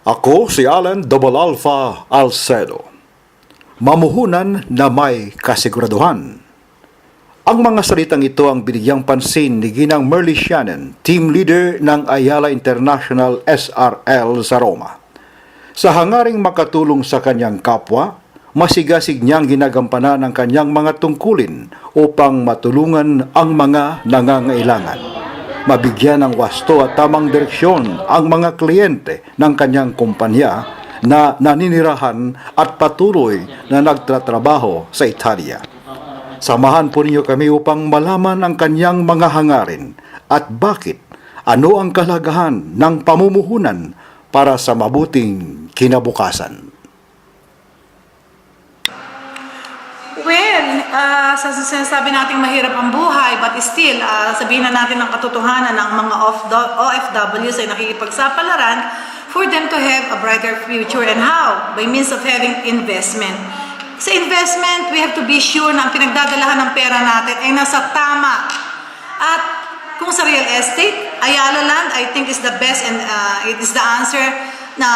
Ako si Alan Double Alpha Alcedo. Mamuhunan na may kasiguraduhan. Ang mga salitang ito ang binigyang pansin ni Ginang Merly Shannon, team leader ng Ayala International SRL sa Roma. Sa hangaring makatulong sa kanyang kapwa, masigasig niyang ginagampanan ang kanyang mga tungkulin upang matulungan ang mga nangangailangan. Mabigyan ng wasto at tamang direksyon ang mga kliyente ng kanyang kumpanya na naninirahan at patuloy na nagtatrabaho sa Italia. Samahan po ninyo kami upang malaman ang kanyang mga hangarin at bakit ano ang kahalagahan ng pamumuhunan para sa mabuting kinabukasan. Well, sa sinasabi nating mahirap ang buhay, but still, sabihin na natin ang katotohanan ng mga OFWs ay nakikipagsapalaran for them to have a brighter future. And how? By means of having investment. Sa investment, we have to be sure na ang pinagdadalahan ng pera natin ay nasa tama. At kung sa real estate, Ayala Land, I think is the best and it is the answer na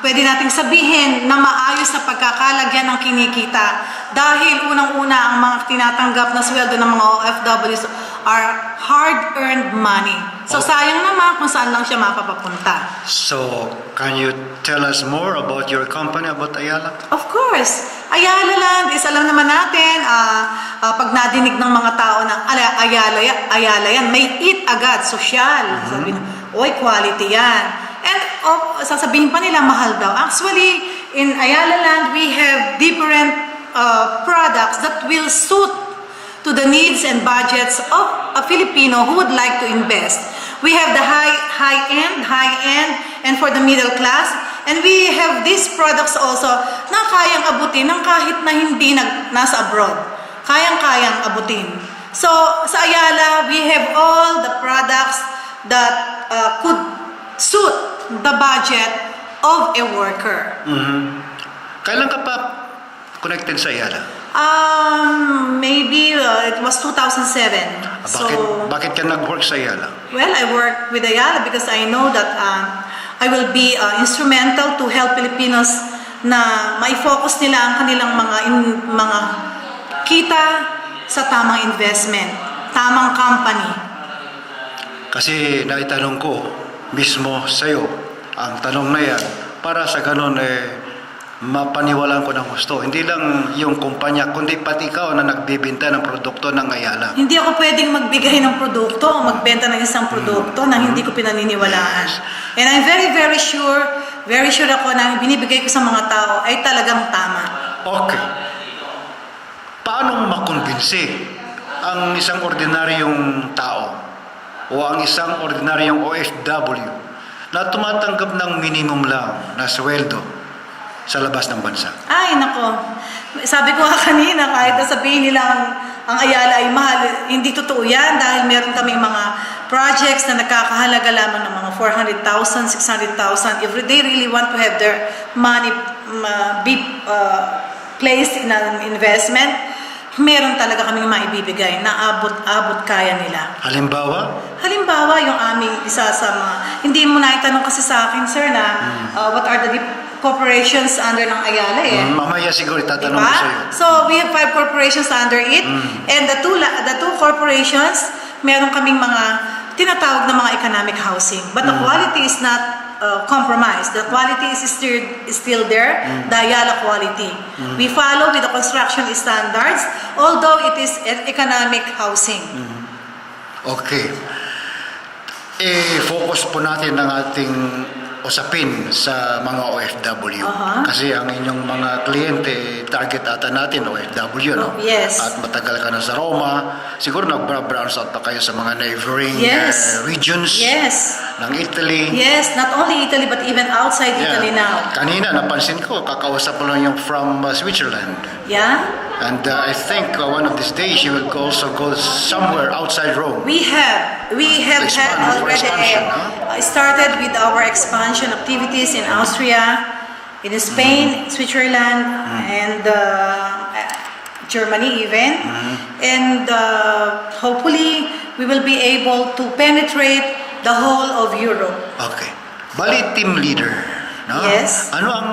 pwede nating sabihin na maayos na pagkakalagyan ng kinikita. Dahil unang-una ang mga tinatanggap na sweldo ng mga OFWs are hard-earned money. So sayang naman kung saan lang siya mapapapunta. So, can you tell us more about your company, about Ayala? Of course, Ayala Land is alam naman natin, pag nadinig ng mga tao na Ayala yan, may eat agad, sosyal. Sabi na, oy, quality yan. And sasabihin pa nila, mahal daw. Actually, in Ayala Land, we have different products that will suit to the needs and budgets of a Filipino who would like to invest. We have the high-end, and for the middle class. And we have these products also na kayang abutin ng kahit na hindi nasa abroad. Kayang-kayang abutin. So, sa Ayala, we have all the products that could suit the budget of a worker. Kailan ka pa connected sa Ayala? Maybe it was 2007. Bakit ka nag-work sa Ayala? Well, I work with Ayala because I know that I will be instrumental to help Filipinos na mai-focus nila ang kanilang mga kita sa tamang investment, tamang company. Kasi naitanong ko mismo sa'yo ang tanong na yan para sa ganun mapaniwalaan ko ng gusto. Hindi lang yung kumpanya, kundi pati ikaw na nagbibenta ng produkto ng Ayala. Hindi ako pwedeng magbigay ng produkto o magbenta ng isang produkto na hindi ko pinaniniwalaan. And I'm very, very sure ako na yung binibigay ko sa mga tao ay talagang tama. Okay. Paano makumbinsi ang isang ordinaryong tao o ang isang ordinaryong OFW na tumatanggap ng minimum lang na sweldo sa labas ng bansa? Ay, nako. Sabi ko nga kanina, kahit na sabihin nila ang Ayala ay mahal, hindi totoo yan dahil meron kaming mga projects na nagkakahalaga lamang ng mga 400,000, 600,000. If they really want to have their money be placed in an investment, meron talaga kaming maibibigay na abot kaya nila. Halimbawa, yung aming isa sa mga, hindi mo na itanong kasi sa akin, sir, na what are the corporations under ng Ayala mamaya siguro itatanong ko sa'yo. So, we have 5 corporations under it. And the two corporations, meron kaming mga tinatawag na mga economic housing. But the quality is not compromised. The quality is still there, the Ayala quality. We follow with the construction standards, although it is an economic housing. Okay. Focus po natin ang ating usapin sa mga OFW. Kasi ang inyong mga kliyente, target ata natin OFW, no? Yes. At matagal ka na sa Roma, siguro nag-branch out pa kayo sa mga neighboring regions ng Italy. Yes, not only Italy but even outside Italy now. Kanina, napansin ko, kakausap mo lang yung from Switzerland. Yeah? And I think one of these days you will also go somewhere outside Rome. We have had already started with our expansion activities in Austria, in Spain, Switzerland, and Germany even. And hopefully we will be able to penetrate the whole of Europe. Okay. Bali, team leader. No? Yes. Ano ang...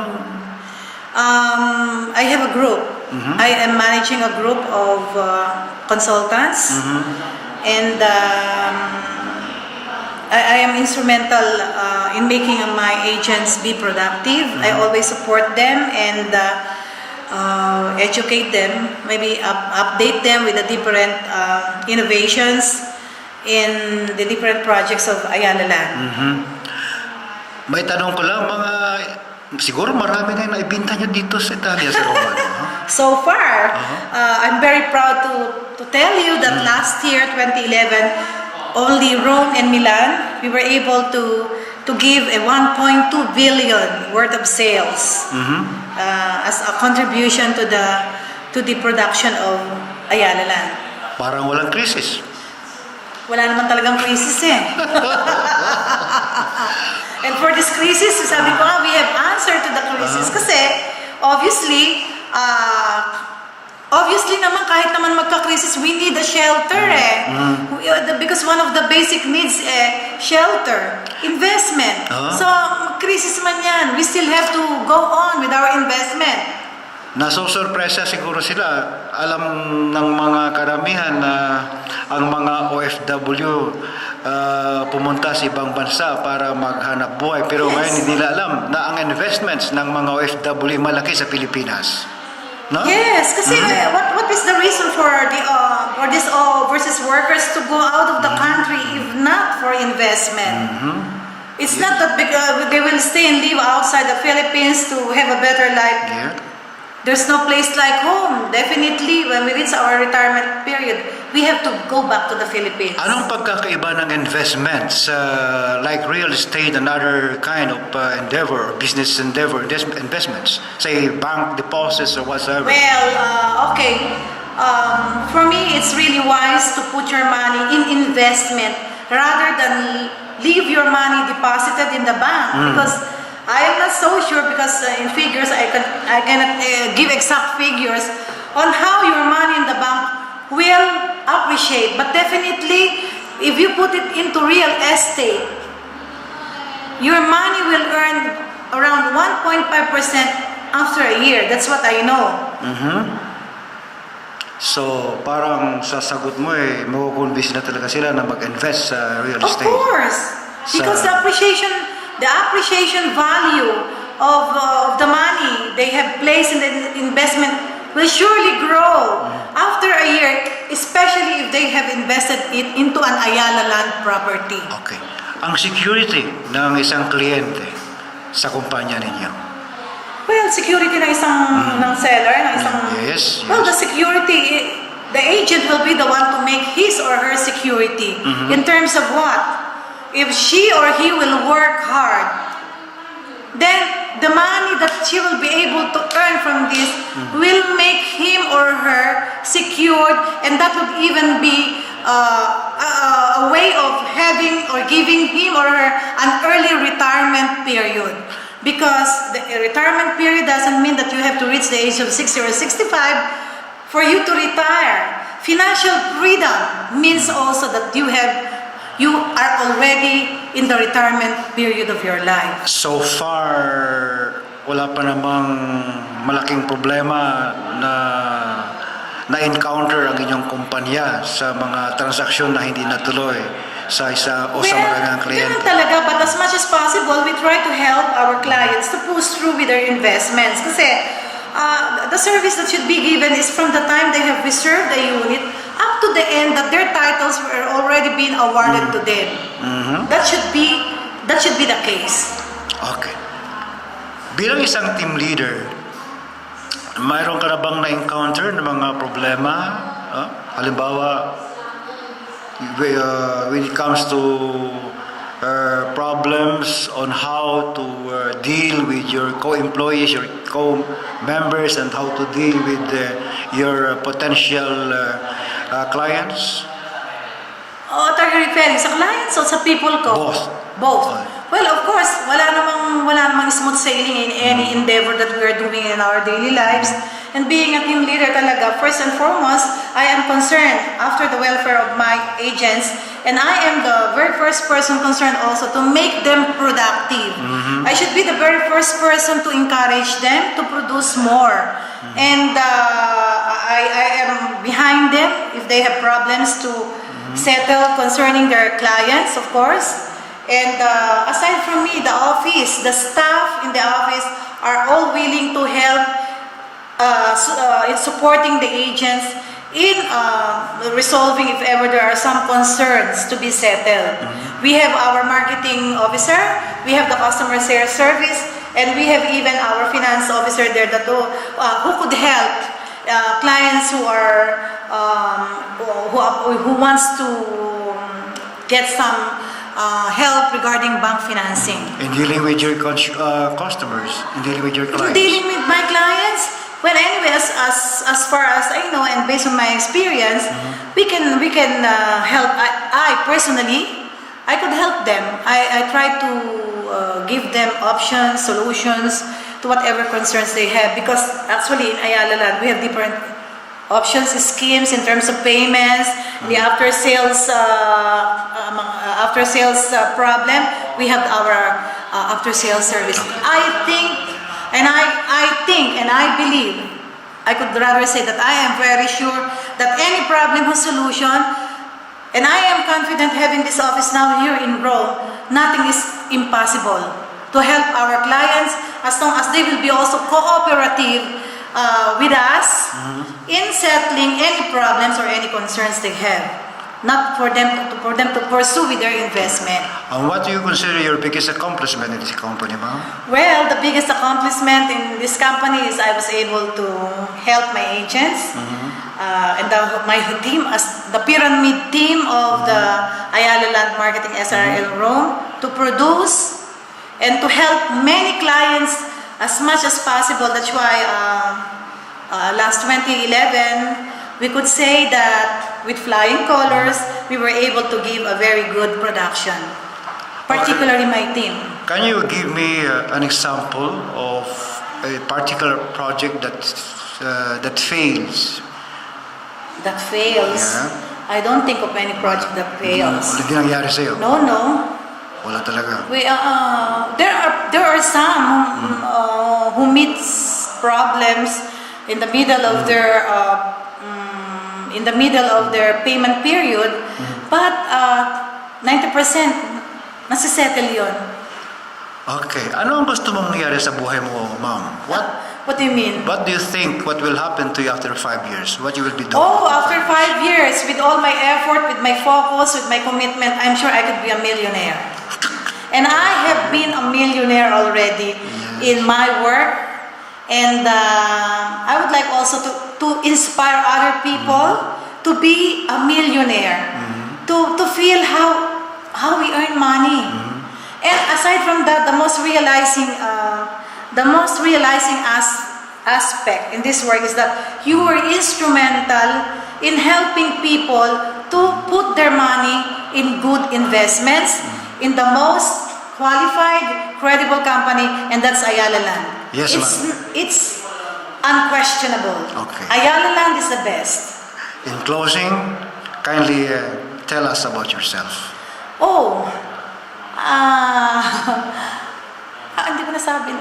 I have a group. I am managing a group of consultants, and I am instrumental in making my agents be productive. I always support them and educate them, maybe update them with the different innovations in the different projects of Ayala Land. May tanong ko lang, siguro marami na yung naibinta nyo dito sa Italia, sa Roma. No? So far, I'm very proud to tell you that last year, 2011, only Rome and Milan, we were able to give a 1.2 billion worth of sales as a contribution to the production of Ayala Land. Parang walang krisis. Wala naman talagang crisis eh. And for this crisis, sabi ko nga, we have answer to the crisis. Kasi, obviously naman, kahit naman magka-crisis, we need a shelter eh. Because one of the basic needs shelter, investment. So, crisis man yan, we still have to go on with our investment. Nasosurpresa siguro sila. Alam ng mga karamihan na ang mga OFW pumunta sa ibang bansa para maghanap buhay. Pero ngayon hindi nila alam na ang investments ng mga OFW malaki sa Pilipinas. No? Yes, kasi what is the reason for these overseas workers to go out of the country if not for investment? It's not that they will stay and live outside the Philippines to have a better life. Yeah. There's no place like home. Definitely, when we reach our retirement period, we have to go back to the Philippines. Anong pagkakaiba ng investments like real estate and other kind of endeavor, business endeavor, investments, say bank deposits or whatsoever? Well, okay. For me, it's really wise to put your money in investment rather than leave your money deposited in the bank because I am not so sure because in figures I cannot give exact figures on how your money in the bank will appreciate. But definitely, if you put it into real estate, your money will earn around 1.5% after a year. That's what I know. So, parang sa sagot mo makukonvince na talaga sila na mag-invest sa real Of estate. course, because the appreciation value of the money they have placed in the investment will surely grow after a year, especially if they have invested it into an Ayala Land property. Okay. Ang security ng isang kliyente sa kumpanya ninyo? Well, security ng isang ng seller, ng isang Yes. well, the security, the agent will be the one to make his or her security in terms of what? If she or he will work hard, then the money that she will be able to earn from this will make him or her secured, and that would even be a way of having or giving him or her an early retirement period. Because the retirement period doesn't mean that you have to reach the age of 60 or 65 for you to retire. Financial freedom means also that you are already in the retirement period of your life. So far, wala pa namang malaking problema na encounter ang inyong kumpanya sa mga transaksyon na hindi natuloy sa isa o sa maraming kliyente. Ganun talaga, but as much as possible, we try to help our clients to push through with their investments. Kasi the service that should be given is from the time they have reserved the unit up to the end that their titles were already being awarded to them. That should be the case. Okay. Bilang isang team leader, mayroon ka na bang na-encounter ng mga problema? Halimbawa, when it comes to problems on how to deal with your co-employees, your co-members, and how to deal with your potential clients? What are you referring? Sa clients o sa people ko? Both. Well, of course, wala namang smooth sailing in any endeavor that we are doing in our daily lives. And being a team leader talaga, first and foremost, I am am concerned after the welfare of my agents, and I am the very first person concerned also to make them productive. I should be the very first person to encourage them to produce more. And I am behind them if they have problems to settle concerning their clients, of course. And aside from me, the office, the staff in the office are all willing to help in supporting the agents in resolving if ever there are some concerns to be settled. We have our marketing officer, we have the customer service, and we have even our finance officer there that who could help clients who are who wants to get some help regarding bank financing. In dealing with your customers, in dealing with your In clients. dealing with my clients, well, anyway, as far as I know and based on my experience, we can help. I personally, I could help them. I try to give them options, solutions to whatever concerns they have, because actually in Ayala Land we have different options, schemes in terms of payments, the after sales problem. We have our after sales service. I think and I believe, I could rather say that I am very sure that any problem has solution, and I am confident having this office now here in Rome, nothing is impossible to help our clients as long as they will be also cooperative with us in settling any problems or any concerns they have. Not for them to pursue with their investment. And what do you consider your biggest accomplishment in this company, ma'am? Well, the biggest accomplishment in this company is I was able to help my agents and my team, as the pyramid team of the Ayala Land Marketing SRL Rome, to produce and to help many clients as much as possible. That's why last 2011, we could say that with flying colors, we were able to give a very good production, particularly my team. Can you give me an example of a particular project that fails? That fails. Yeah. I don't think of any project that fails. Hindi nangyari sa'yo? No. Wala talaga. There are some who meets problems in the middle of their payment period, but 90% nasisettle yun. Okay. Ano ang gusto mong mangyari sa buhay mo, ma'am? What do you mean? What do you think what will happen to you after 5 years? What you will be doing? Oh, after 5 years, with all my effort, with my focus, with my commitment, I'm sure I could be a millionaire. And I have been a millionaire already in my work. And I would like also to inspire other people to be a millionaire, to feel how we earn money. And aside from that, the most realizing aspect in this work is that you were instrumental in helping people to put their money in good investments in the most qualified, credible company, and that's Ayala Land. Yes, ma'am. It's unquestionable. Okay. Ayala Land is the best. In closing, kindly tell us about yourself. Oh, hindi ko nasabi.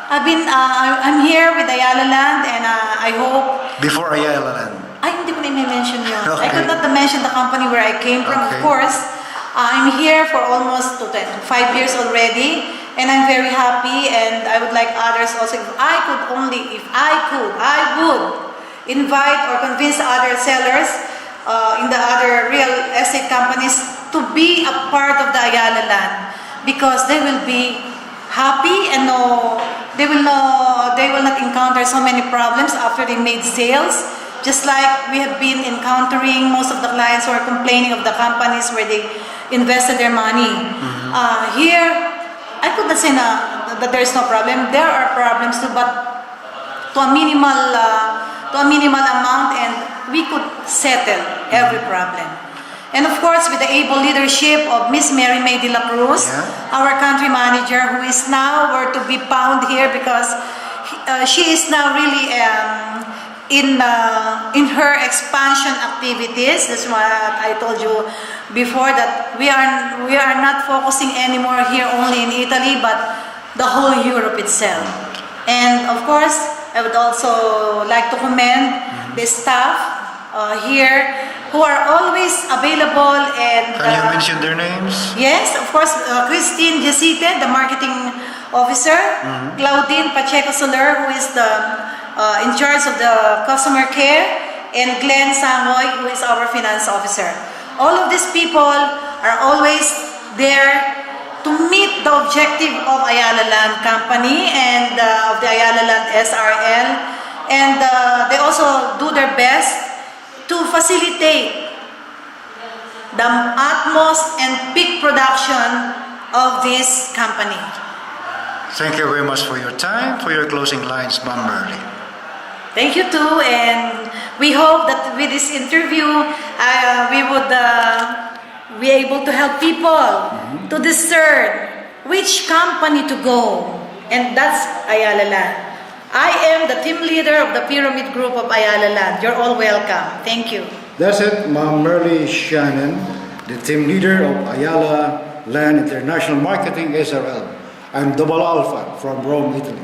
I'm here with Ayala Land, and I hope. Before Ayala Land. Hindi ko na mention yun. Okay. I could not mention the company where I came from, Okay. of course. I'm here for almost 5 years already, and I'm very happy, and I would like others also, if I would invite or convince other sellers in the other real estate companies to be a part of the Ayala Land, because they will be happy and they will not encounter so many problems after they made sales. Just like we have been encountering most of the clients who are complaining of the companies where they invested their money. Here, I could not say that there is no problem. There are problems too, but to a minimal amount, and we could settle every problem. And of course, with the able leadership of Miss Mary May de la Cruz, our country manager, who is now where to be found here because she is now really in her expansion activities. That's what I told you before, that we are not focusing anymore here only in Italy, but the whole Europe itself. And of course, I would also like to commend the staff here who are always available and Can you mention their names? yes, of course, Christine Jacite, the marketing officer, Claudine Pacheco Soler, who is the in charge of the customer care, and Glenn Sangoy, who is our finance officer. All of these people are always there to meet the objective of Ayala Land Company and of the Ayala Land SRL, and they also do their best to facilitate the utmost and peak production of this company. Thank you very much for your time, for your closing lines, Ma'am Merly. Thank you too, and we hope that with this interview, we would be able to help people to discern which company to go, and that's Ayala Land. I am the team leader of the Pyramid Group of Ayala Land. You're all welcome. Thank you. That's it, Ma'am Merly Shannon, the team leader of Ayala Land International Marketing SRL. I'm Double Alpha from Rome, Italy.